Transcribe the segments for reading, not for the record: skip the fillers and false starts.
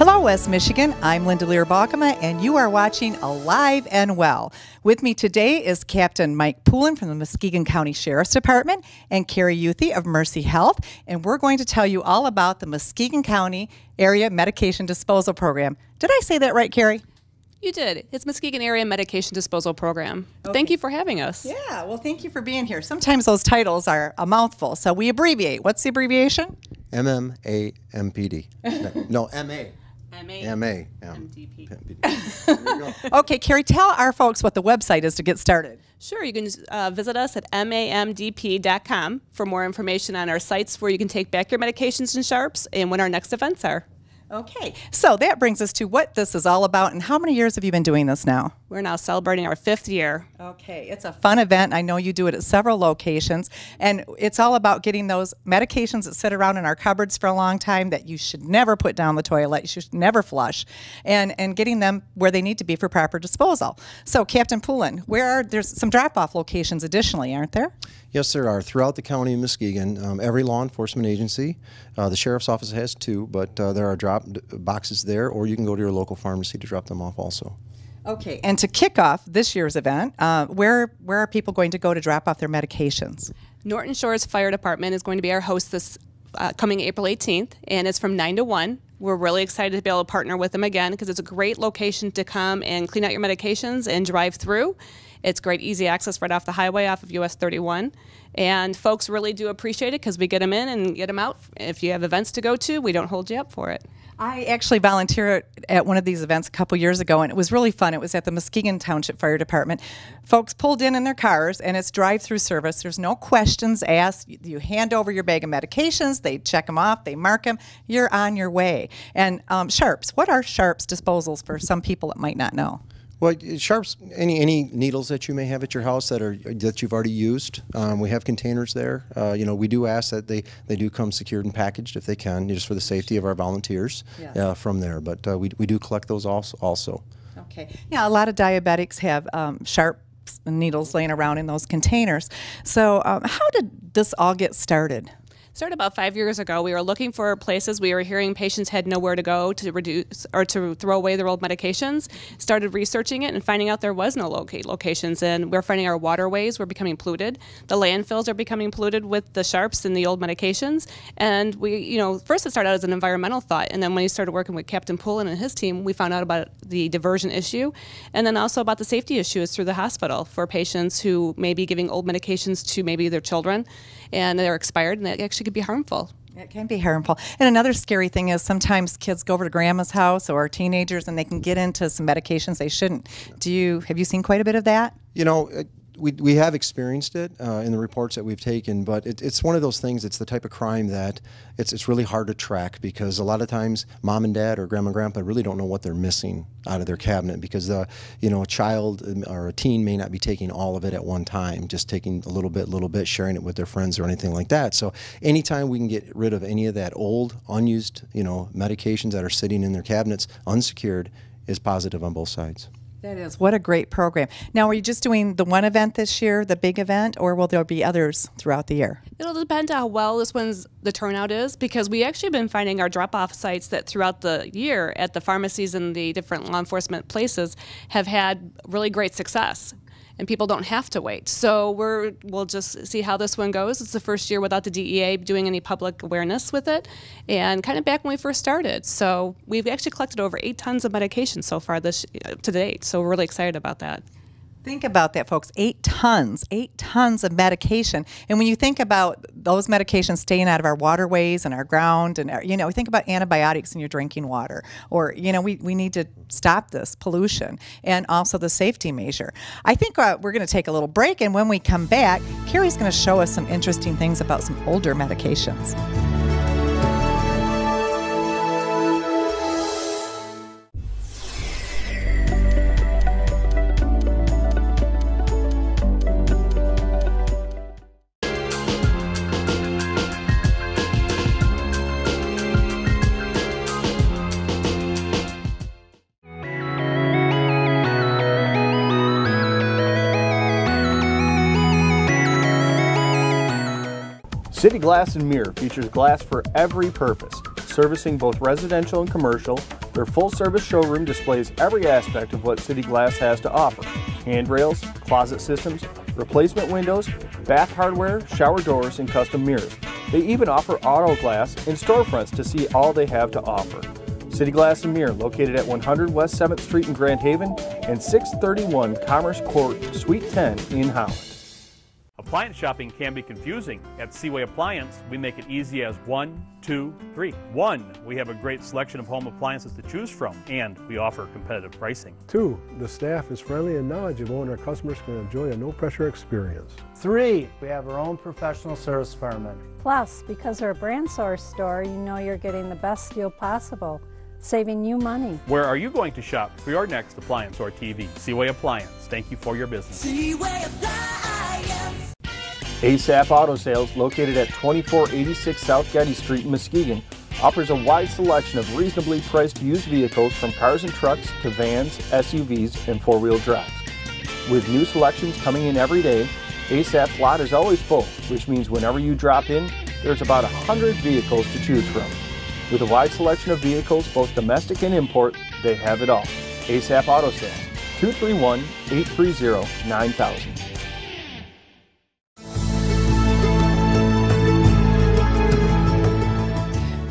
Hello, West Michigan. I'm Linda Lear-Balkema, and you are watching Alive and Well. With me today is Captain Mike Poulin from the Muskegon County Sheriff's Department and Carrie Youthy of Mercy Health, and we're going to tell you all about the Muskegon County Area Medication Disposal Program. Did I say that right, Carrie? You did. It's Muskegon Area Medication Disposal Program. Okay. Thank you for having us. Yeah, well, thank you for being here. Sometimes those titles are a mouthful, so we abbreviate. What's the abbreviation? MMAMPD. No, MA. MA. MDP. Okay, Carrie, tell our folks what the website is to get started. Sure, you can visit us at mamdp.com for more information on our sites where you can take back your medications and sharps and when our next events are. Okay, so that brings us to what this is all about, and how many years have you been doing this now? We're now celebrating our 5th year. Okay, it's a fun event. I know you do it at several locations, and it's all about getting those medications that sit around in our cupboards for a long time that you should never put down the toilet, you should never flush, and getting them where they need to be for proper disposal. So, Captain Poulin, there's some drop-off locations additionally, aren't there? Yes, there are. Throughout the county of Muskegon, every law enforcement agency, the sheriff's office has 2, but there are drop boxes there, or you can go to your local pharmacy to drop them off also. Okay, and to kick off this year's event, where are people going to go to drop off their medications? Norton Shores Fire Department is going to be our host this coming April 18th, and it's from 9 to 1. We're really excited to be able to partner with them again because it's a great location to come and clean out your medications and drive through. It's great, easy access right off the highway off of US 31. And folks really do appreciate it because we get them in and get them out. If you have events to go to, we don't hold you up for it. I actually volunteered at one of these events a couple years ago, and it was really fun. It was at the Muskegon Township Fire Department. Folks pulled in their cars, and it's drive-through service. There's no questions asked. You hand over your bag of medications. They check them off. They mark them. You're on your way. And sharps. What are sharps disposals for some people that might not know? Well, sharps, any needles that you may have at your house that you've already used, we have containers there. We do ask that they do come secured and packaged if they can, just for the safety of our volunteers. Yes. From there. But we do collect those also. Okay. Yeah, a lot of diabetics have sharp needles laying around in those containers. So how did this all get started? Started about 5 years ago. We were looking for places. We were hearing patients had nowhere to go to reduce or to throw away their old medications. Started researching it and finding out there was no locations. And we're finding our waterways were becoming polluted. The landfills are becoming polluted with the sharps and the old medications. And we, first it started out as an environmental thought. And then when we started working with Captain Poulin and his team, we found out about the diversion issue. And then also about the safety issues through the hospital for patients who may be giving old medications to maybe their children. And they're expired, and that actually could be harmful. It can be harmful. And another scary thing is sometimes kids go over to grandma's house or teenagers, and they can get into some medications they shouldn't. Have you seen quite a bit of that? We have experienced it in the reports that we've taken, but it's one of those things. It's the type of crime that it's really hard to track because a lot of times mom and dad or grandma and grandpa really don't know what they're missing out of their cabinet because a child or a teen may not be taking all of it at one time, just taking a little bit, sharing it with their friends or anything like that. So anytime we can get rid of any of that old, unused, medications that are sitting in their cabinets unsecured is positive on both sides. That is. What a great program. Now, are you just doing the one event this year, the big event, or will there be others throughout the year? It'll depend on how well the turnout is, because we actually have been finding our drop-off sites that throughout the year at the pharmacies and the different law enforcement places have had really great success. And people don't have to wait. So we'll just see how this one goes. It's the first year without the DEA doing any public awareness with it, and kind of back when we first started. So we've actually collected over 8 tons of medication so far to date. So we're really excited about that. Think about that, folks. 8 tons of medication. And when you think about those medications staying out of our waterways and our ground, and think about antibiotics in your drinking water, or we need to stop this pollution and also the safety measure. I think we're going to take a little break, and when we come back, Carrie's going to show us some interesting things about some older medications. City Glass and Mirror features glass for every purpose, servicing both residential and commercial, Their full-service showroom displays every aspect of what City Glass has to offer. Handrails, closet systems, replacement windows, bath hardware, shower doors, and custom mirrors. They even offer auto glass and storefronts to see all they have to offer. City Glass and Mirror, located at 100 West 7th Street in Grand Haven and 631 Commerce Court, Suite 10 in Holland. Appliance shopping can be confusing. At Seaway Appliance, we make it easy as 1, 2, 3. 1, we have a great selection of home appliances to choose from, and we offer competitive pricing. 2, the staff is friendly and knowledgeable, and our customers can enjoy a no-pressure experience. 3, we have our own professional service department. Plus, because we're a brand source store, you know you're getting the best deal possible, saving you money. Where are you going to shop for your next appliance or TV? Seaway Appliance. Thank you for your business. Seaway Appliance. ASAP Auto Sales, located at 2486 South Getty Street in Muskegon, offers a wide selection of reasonably priced used vehicles from cars and trucks to vans, SUVs, and four-wheel drives. With new selections coming in every day, ASAP's lot is always full, which means whenever you drop in, there's about 100 vehicles to choose from. With a wide selection of vehicles, both domestic and import, they have it all. ASAP Auto Sales, 231-830-9000.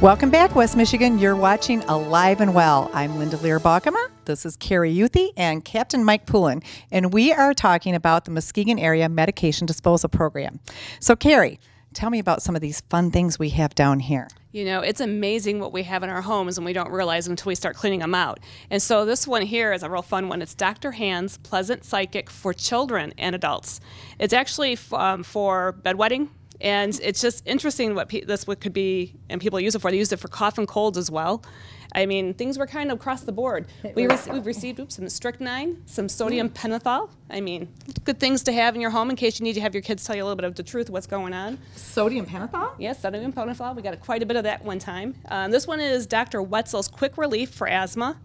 Welcome back, West Michigan. You're watching Alive and Well. I'm Linda Lear-Balkema. This is Carrie Youthy and Captain Mike Poulin, and we are talking about the Muskegon Area Medication Disposal Program. So, Carrie, tell me about some of these fun things we have down here. You know, it's amazing what we have in our homes, and we don't realize until we start cleaning them out. And so this one here is a real fun one. It's Dr. Hand's Pleasant Psychic for children and adults. It's actually for bedwetting. And it's just interesting what could be, and people use it for. They use it for cough and colds as well. I mean, things were kind of across the board. We've received some strychnine, some sodium pentothal. I mean, good things to have in your home in case you need to have your kids tell you a little bit of the truth of what's going on. Sodium pentothal? Yes, sodium pentothal. We got quite a bit of that one time. This one is Dr. Wetzel's Quick Relief for asthma.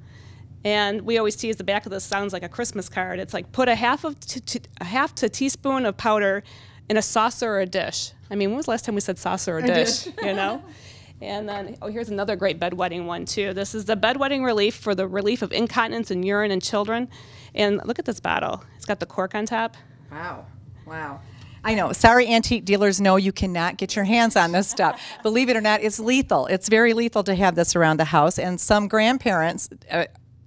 And we always tease the back of this sounds like a Christmas card. It's like put a half to teaspoon of powder in a saucer or a dish. I mean, when was the last time we said saucer or dish? You know? And then, here's another great bedwetting one, too. This is the bedwetting relief for the relief of incontinence and urine in children. And look at this bottle. It's got the cork on top. Wow. Wow. I know. Sorry, antique dealers, no, you cannot get your hands on this stuff. Believe it or not, it's lethal. It's very lethal to have this around the house. And some grandparents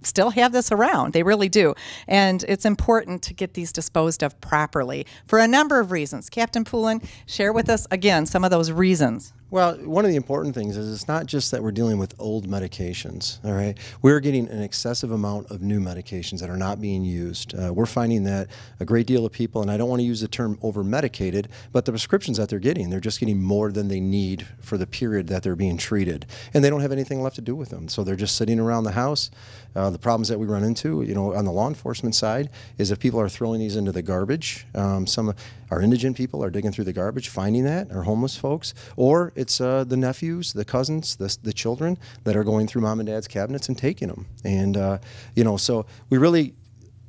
still have this around. They really do. And it's important to get these disposed of properly for a number of reasons. Captain Poulin, share with us, again, some of those reasons. Well, one of the important things is it's not just that we're dealing with old medications, all right? We're getting an excessive amount of new medications that are not being used. We're finding that a great deal of people, and I don't want to use the term over-medicated, but the prescriptions that they're just getting more than they need for the period that they're being treated. And they don't have anything left to do with them. So they're just sitting around the house. The problems that we run into, you know, on the law enforcement side is if people are throwing these into the garbage. Some of our indigent people are digging through the garbage, finding that, or homeless folks, or it's the nephews, the cousins, the children that are going through mom and dad's cabinets and taking them. And, you know, so we really,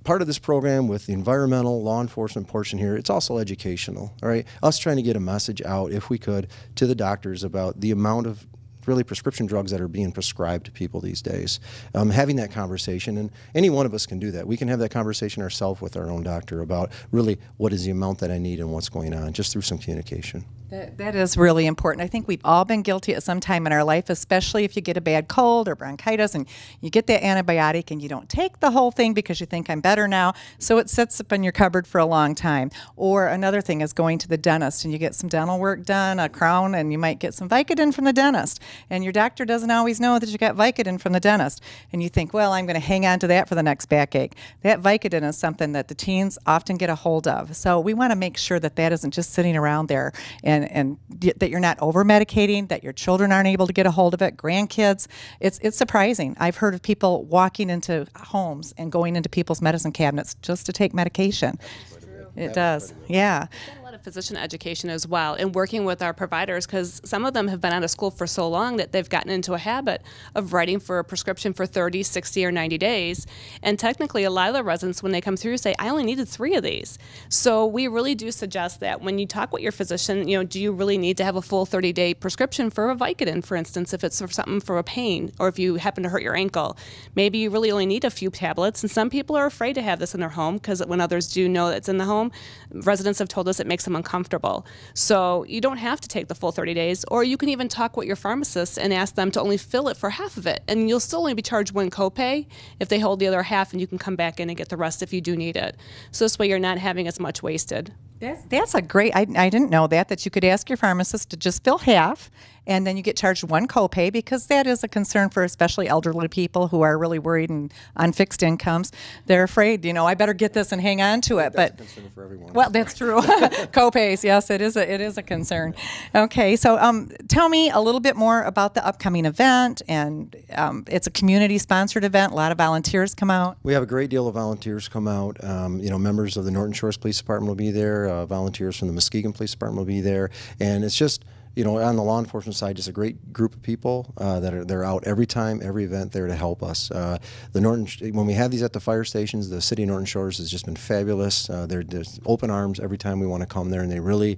part of this program with the environmental law enforcement portion here, it's also educational, all right? Us trying to get a message out, if we could, to the doctors about the amount of really prescription drugs that are being prescribed to people these days. Having that conversation, and any one of us can do that. We can have that conversation ourselves with our own doctor about really what is the amount that I need and what's going on, just through some communication. That is really important. I think we've all been guilty at some time in our life, especially if you get a bad cold or bronchitis and you get that antibiotic and you don't take the whole thing because you think I'm better now, so it sits up in your cupboard for a long time. Or another thing is going to the dentist and you get some dental work done, a crown, and you might get some Vicodin from the dentist. And your doctor doesn't always know that you got Vicodin from the dentist. And you think, well, I'm going to hang on to that for the next backache. That Vicodin is something that the teens often get a hold of. So we want to make sure that that isn't just sitting around there and that you're not over-medicating, that your children aren't able to get a hold of it, grandkids. It's surprising. I've heard of people walking into homes and going into people's medicine cabinets just to take medication. It does, yeah. physician education as well, and working with our providers, because some of them have been out of school for so long that they've gotten into a habit of writing for a prescription for 30, 60, or 90 days. And technically, a lot of the residents, when they come through, say, I only needed 3 of these. So we really do suggest that when you talk with your physician, do you really need to have a full 30-day prescription for a Vicodin, for instance, if it's for something for a pain, or if you happen to hurt your ankle? Maybe you really only need a few tablets, and some people are afraid to have this in their home because when others do know that it's in the home, residents have told us it makes them uncomfortable. So you don't have to take the full 30 days, or you can even talk with your pharmacist and ask them to only fill it for half of it, and you'll still only be charged 1 copay if they hold the other half, and you can come back in and get the rest if you do need it. So this way you're not having as much wasted. That's a great, I didn't know that you could ask your pharmacist to just fill half, and then you get charged 1 copay, because that is a concern for especially elderly people who are really worried and on fixed incomes. They're afraid, I better get this and hang on to it. That's but a concern for everyone. Well, that's true. Copays, yes, it is a concern. Okay, so tell me a little bit more about the upcoming event, and it's a community-sponsored event. A lot of volunteers come out. We have a great deal of volunteers come out. Members of the Norton Shores Police Department will be there. Volunteers from the Muskegon Police Department will be there, and it's just, on the law enforcement side, just a great group of people they're out every time, every event, there to help us. When we have these at the fire stations, the city of Norton Shores has just been fabulous. They're just open arms every time we want to come there, and they really,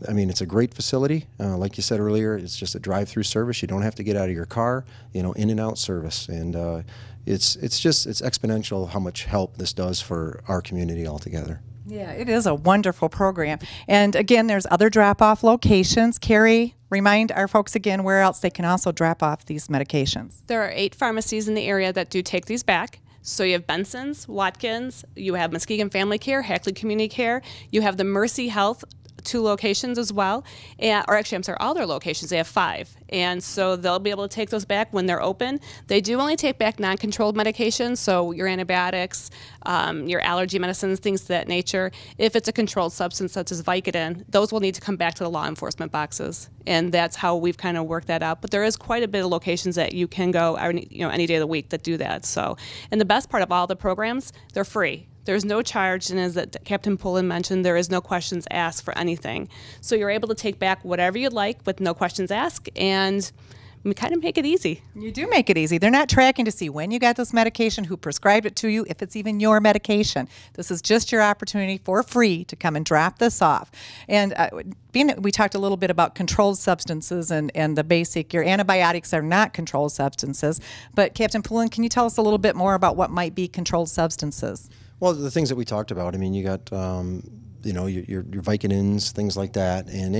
it's a great facility. Like you said earlier, it's just a drive-through service. You don't have to get out of your car, in and out service, and it's exponential how much help this does for our community altogether. Yeah, it is a wonderful program. And again, there's other drop-off locations. Carrie, remind our folks again where else they can also drop off these medications. There are 8 pharmacies in the area that do take these back. So you have Benson's, Watkins, you have Muskegon Family Care, Hackley Community Care, you have the Mercy Health, 2 locations as well, all their locations. They have 5, and so they'll be able to take those back when they're open. They do only take back non-controlled medications, so your antibiotics, your allergy medicines, things of that nature. If it's a controlled substance such as Vicodin, those will need to come back to the law enforcement boxes, and that's how we've kind of worked that out. But there is quite a bit of locations that you can go, any day of the week that do that. So, and the best part of all the programs, they're free. There's no charge, and as that Captain Pullen mentioned, there is no questions asked for anything. So you're able to take back whatever you'd like with no questions asked, and we kind of make it easy. You do make it easy. They're not tracking to see when you got this medication, who prescribed it to you, if it's even your medication. This is just your opportunity for free to come and drop this off. And we talked a little bit about controlled substances and the basic, your antibiotics are not controlled substances. But Captain Pullen, can you tell us a little bit more about what might be controlled substances? Well, the things that we talked about, you got, your Vicodins, things like that, and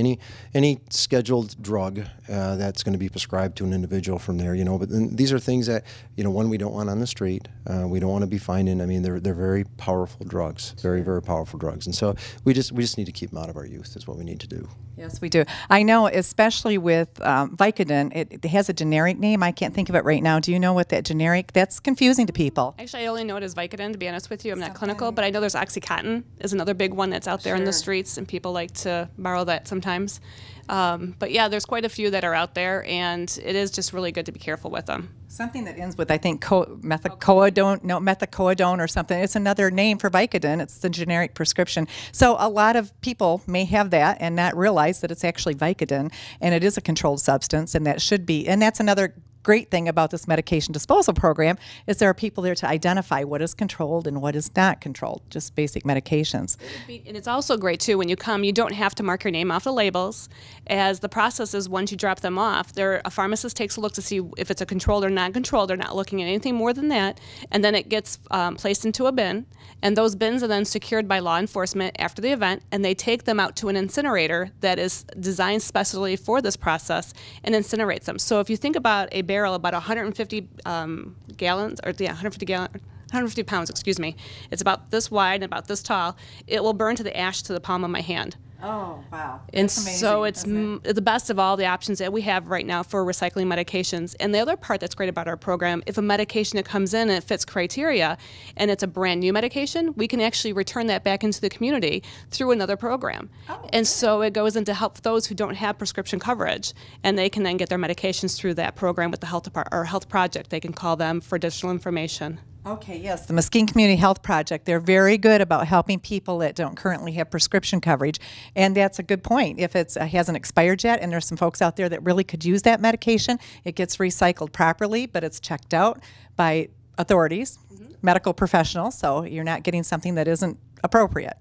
any scheduled drug that's going to be prescribed to an individual from there, But these are things that, one, we don't want on the street. We don't want to be finding. They're very powerful drugs, very, very powerful drugs, and so we just need to keep them out of our youth. Is what we need to do. Yes, we do. I know, especially with Vicodin, it has a generic name. I can't think of it right now. Do you know what that generic? That's confusing to people. Actually, I only know it as Vicodin, to be honest with you. I'm not clinical, but I know there's OxyContin is another big one that's out there in the streets, and people like to borrow that sometimes. But yeah, there's quite a few that are out there, and it is just really good to be careful with them. Something that ends with, I think, methacoadone or something. It's another name for Vicodin. It's the generic prescription. So a lot of people may have that and not realize that it's actually Vicodin, and it is a controlled substance, and that should be. And that's another great thing about this medication disposal program is there are people there to identify what is controlled and what is not controlled, just basic medications. And it's also great, too, when you come, you don't have to mark your name off the labels, as the process is once you drop them off, a pharmacist takes a look to see if it's a controlled or non-controlled. They're not looking at anything more than that, and then it gets placed into a bin, and those bins are then secured by law enforcement after the event, and they take them out to an incinerator that is designed specially for this process and incinerates them. So if you think about a barrel about 150 150 pounds, excuse me. It's about this wide and about this tall. It will burn to the ash to the palm of my hand. Oh, wow. And That's amazing, so it's the best of all the options that we have right now for recycling medications. And the other part that's great about our program, if a medication that comes in and it fits criteria and it's a brand new medication, we can actually return that back into the community through another program. And so it goes into help those who don't have prescription coverage, and they can then get their medications through that program with the health department or health project. They can call them for additional information. Okay, yes, the Muskegon Community Health Project, they're very good about helping people that don't currently have prescription coverage, and that's a good point. If it hasn't expired yet and there's some folks out there that really could use that medication, it gets recycled properly, but it's checked out by authorities, medical professionals, so you're not getting something that isn't appropriate.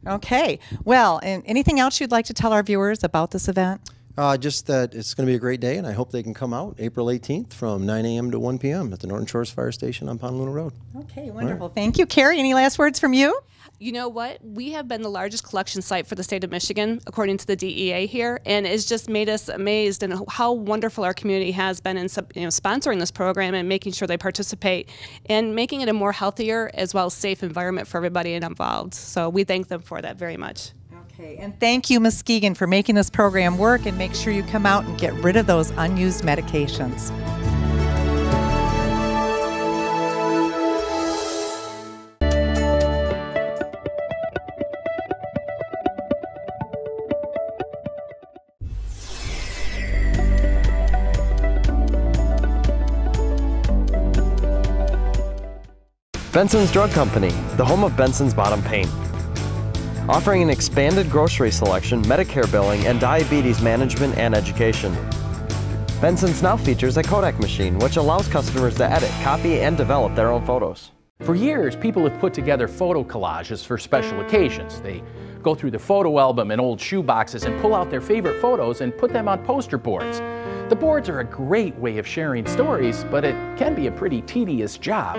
Okay, well, and anything else you'd like to tell our viewers about this event? Just that it's going to be a great day, and I hope they can come out April 18th from 9 a.m. to 1 p.m. at the Norton Shores Fire Station on Pontaluna Road. Okay, wonderful. Right. Thank you. Carrie, any last words from you? You know what? We have been the largest collection site for the state of Michigan, according to the DEA here, and it's just made us amazed in how wonderful our community has been in sponsoring this program and making sure they participate and making it a more healthier as well as safe environment for everybody involved. So we thank them for that very much. Okay, and thank you, Muskegon, for making this program work, and make sure you come out and get rid of those unused medications. Benson's Drug Company, the home of Benson's Bottom Pain. Offering an expanded grocery selection, Medicare billing, and diabetes management and education. Benson's now features a Kodak machine, which allows customers to edit, copy, and develop their own photos. For years, people have put together photo collages for special occasions. They go through the photo album and old shoe boxes and pull out their favorite photos and put them on poster boards. The boards are a great way of sharing stories, but it can be a pretty tedious job.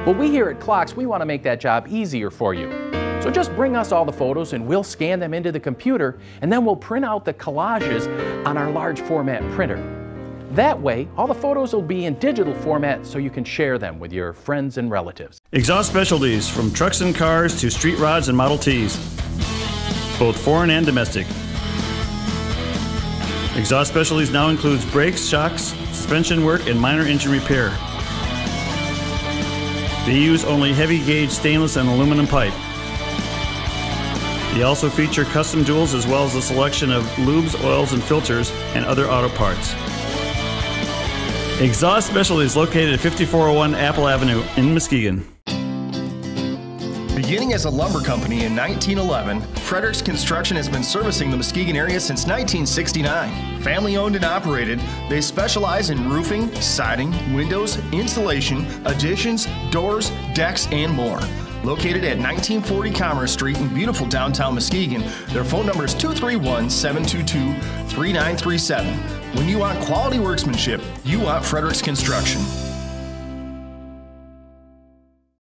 Well, we here at Clocks, we want to make that job easier for you. So just bring us all the photos and we'll scan them into the computer, and then we'll print out the collages on our large format printer. That way, all the photos will be in digital format so you can share them with your friends and relatives. Exhaust Specialties, from trucks and cars to street rods and Model Ts, both foreign and domestic. Exhaust Specialties now includes brakes, shocks, suspension work, and minor engine repair. They use only heavy gauge stainless and aluminum pipe. They also feature custom jewels as well as a selection of lubes, oils, and filters, and other auto parts. Exhaust Specialties located at 5401 Apple Avenue in Muskegon. Beginning as a lumber company in 1911, Fredericks Construction has been servicing the Muskegon area since 1969. Family owned and operated, they specialize in roofing, siding, windows, insulation, additions, doors, decks, and more. Located at 1940 Commerce Street in beautiful downtown Muskegon, their phone number is 231-722-3937. When you want quality workmanship, you want Fredericks Construction.